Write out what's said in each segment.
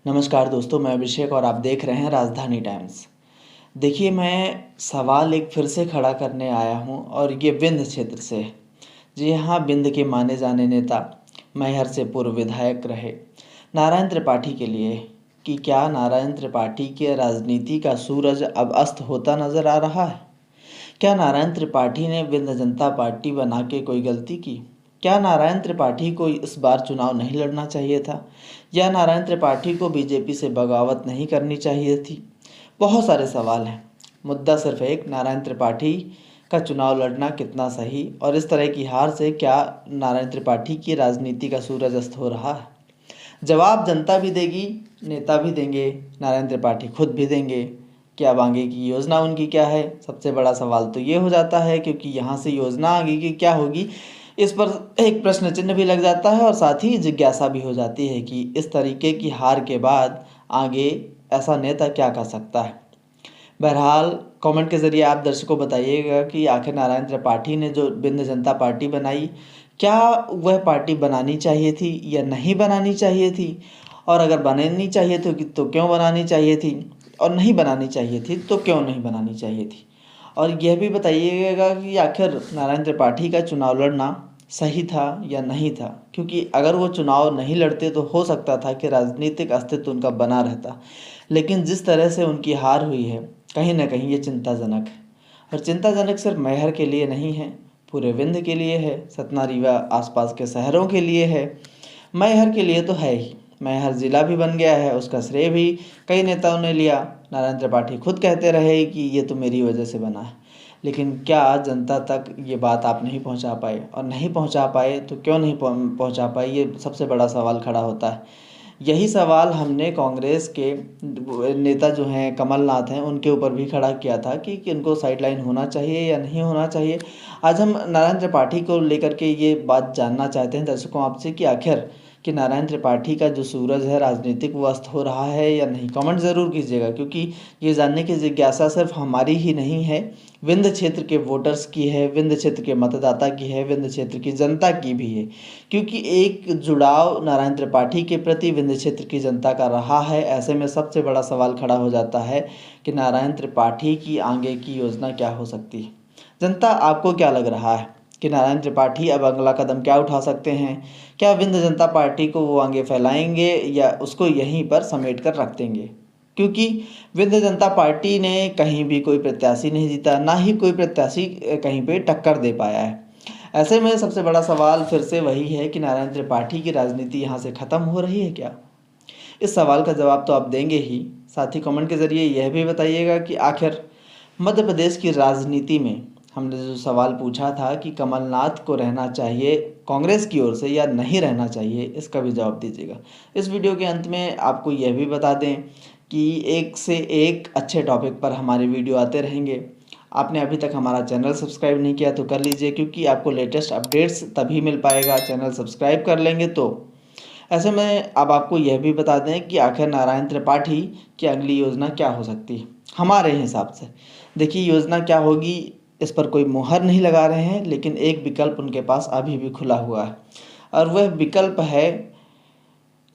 नमस्कार दोस्तों, मैं अभिषेक और आप देख रहे हैं राजधानी टाइम्स। देखिए, मैं सवाल एक फिर से खड़ा करने आया हूं और ये विंध्य क्षेत्र से है। जी हाँ, विंध्य के माने जाने नेता, मैहर से पूर्व विधायक रहे नारायण त्रिपाठी के लिए कि क्या नारायण त्रिपाठी के राजनीति का सूरज अब अस्त होता नजर आ रहा है? क्या नारायण त्रिपाठी ने विंध्य जनता पार्टी बना के कोई गलती की? क्या नारायण त्रिपाठी को इस बार चुनाव नहीं लड़ना चाहिए था, या नारायण त्रिपाठी को बीजेपी से बगावत नहीं करनी चाहिए थी? बहुत सारे सवाल हैं। मुद्दा सिर्फ एक, नारायण त्रिपाठी का चुनाव लड़ना कितना सही, और इस तरह की हार से क्या नारायण त्रिपाठी की राजनीति का सूरज अस्त हो रहा है? जवाब जनता भी देगी, नेता भी देंगे, नारायण त्रिपाठी खुद भी देंगे। कि अब आगे की योजना उनकी क्या है? सबसे बड़ा सवाल तो ये हो जाता है, क्योंकि यहाँ से योजना आगे की क्या होगी, इस पर एक प्रश्न चिन्ह भी लग जाता है और साथ ही जिज्ञासा भी हो जाती है कि इस तरीके की हार के बाद आगे ऐसा नेता क्या कर सकता है। बहरहाल कमेंट के ज़रिए आप दर्शकों बताइएगा कि आखिर नारायण त्रिपाठी ने जो विंध्य जनता पार्टी बनाई, क्या वह पार्टी बनानी चाहिए थी या नहीं बनानी चाहिए थी? और अगर बनानी चाहिए थी तो क्यों बनानी चाहिए थी, और नहीं बनानी चाहिए थी तो क्यों नहीं बनानी चाहिए थी? और यह भी बताइएगा कि आखिर नारायण त्रिपाठी का चुनाव लड़ना सही था या नहीं था, क्योंकि अगर वो चुनाव नहीं लड़ते तो हो सकता था कि राजनीतिक अस्तित्व उनका बना रहता। लेकिन जिस तरह से उनकी हार हुई है, कहीं ना कहीं ये चिंताजनक है। और चिंताजनक सिर्फ मैहर के लिए नहीं है, पूरे विंध्य के लिए है, सतना रीवा आसपास के शहरों के लिए है। मैहर के लिए तो है ही, मैहर ज़िला भी बन गया है, उसका श्रेय भी कई नेताओं ने लिया। नारायण त्रिपाठी खुद कहते रहे कि ये तो मेरी वजह से बना है। लेकिन क्या जनता तक ये बात आप नहीं पहुंचा पाए? और नहीं पहुंचा पाए तो क्यों नहीं पहुंचा पाए, ये सबसे बड़ा सवाल खड़ा होता है। यही सवाल हमने कांग्रेस के नेता जो हैं, कमलनाथ हैं, उनके ऊपर भी खड़ा किया था कि इनको साइडलाइन होना चाहिए या नहीं होना चाहिए। आज हम नारायण त्रिपाठी को लेकर के ये बात जानना चाहते हैं दर्शकों आपसे कि आखिर कि नारायण त्रिपाठी का जो सूरज है राजनीतिक, वो अस्त हो रहा है या नहीं। कमेंट ज़रूर कीजिएगा, क्योंकि ये जानने की जिज्ञासा सिर्फ हमारी ही नहीं है, विंध्य क्षेत्र के वोटर्स की है, विंध्य क्षेत्र के मतदाता की है, विंध्य क्षेत्र की जनता की भी है। क्योंकि एक जुड़ाव नारायण त्रिपाठी के प्रति विंध्य क्षेत्र की जनता का रहा है। ऐसे में सबसे बड़ा सवाल खड़ा हो जाता है कि नारायण त्रिपाठी की आगे की योजना क्या हो सकती है। जनता, आपको क्या लग रहा है कि नारायण त्रिपाठी अब अगला कदम क्या उठा सकते हैं? क्या विंध्य जनता पार्टी को वो आगे फैलाएंगे या उसको यहीं पर समेट कर रख देंगे? क्योंकि विंध्य जनता पार्टी ने कहीं भी कोई प्रत्याशी नहीं जीता, ना ही कोई प्रत्याशी कहीं पे टक्कर दे पाया है। ऐसे में सबसे बड़ा सवाल फिर से वही है कि नारायण त्रिपाठी की राजनीति यहाँ से ख़त्म हो रही है क्या? इस सवाल का जवाब तो आप देंगे ही, साथ ही कमेंट के ज़रिए यह भी बताइएगा कि आखिर मध्य प्रदेश की राजनीति में हमने जो सवाल पूछा था कि कमलनाथ को रहना चाहिए कांग्रेस की ओर से या नहीं रहना चाहिए, इसका भी जवाब दीजिएगा। इस वीडियो के अंत में आपको यह भी बता दें कि एक से एक अच्छे टॉपिक पर हमारे वीडियो आते रहेंगे। आपने अभी तक हमारा चैनल सब्सक्राइब नहीं किया तो कर लीजिए, क्योंकि आपको लेटेस्ट अपडेट्स तभी मिल पाएगा चैनल सब्सक्राइब कर लेंगे तो। ऐसे में अब आपको यह भी बता दें कि आखिर नारायण त्रिपाठी की अगली योजना क्या हो सकती है हमारे हिसाब से। देखिए, योजना क्या होगी इस पर कोई मुहर नहीं लगा रहे हैं, लेकिन एक विकल्प उनके पास अभी भी खुला हुआ है, और वह विकल्प है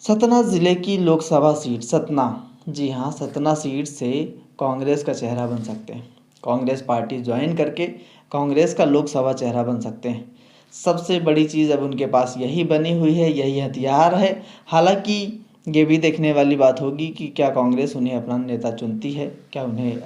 सतना ज़िले की लोकसभा सीट सतना। जी हाँ, सतना सीट से कांग्रेस का चेहरा बन सकते हैं, कांग्रेस पार्टी ज्वाइन करके कांग्रेस का लोकसभा चेहरा बन सकते हैं। सबसे बड़ी चीज़ अब उनके पास यही बनी हुई है, यही हथियार है। हालांकि ये भी देखने वाली बात होगी कि क्या कांग्रेस उन्हें अपना नेता चुनती है, क्या उन्हें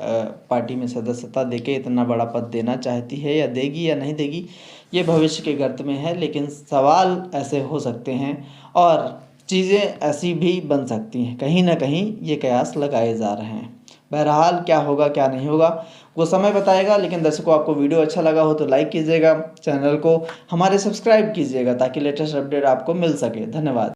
पार्टी में सदस्यता देके इतना बड़ा पद देना चाहती है, या देगी या नहीं देगी, ये भविष्य के गर्त में है। लेकिन सवाल ऐसे हो सकते हैं और चीज़ें ऐसी भी बन सकती हैं, कहीं ना कहीं ये कयास लगाए जा रहे हैं। बहरहाल क्या होगा क्या नहीं होगा वो समय बताएगा। लेकिन दर्शकों, आपको वीडियो अच्छा लगा हो तो लाइक कीजिएगा, चैनल को हमारे सब्सक्राइब कीजिएगा ताकि लेटेस्ट अपडेट आपको मिल सके। धन्यवाद।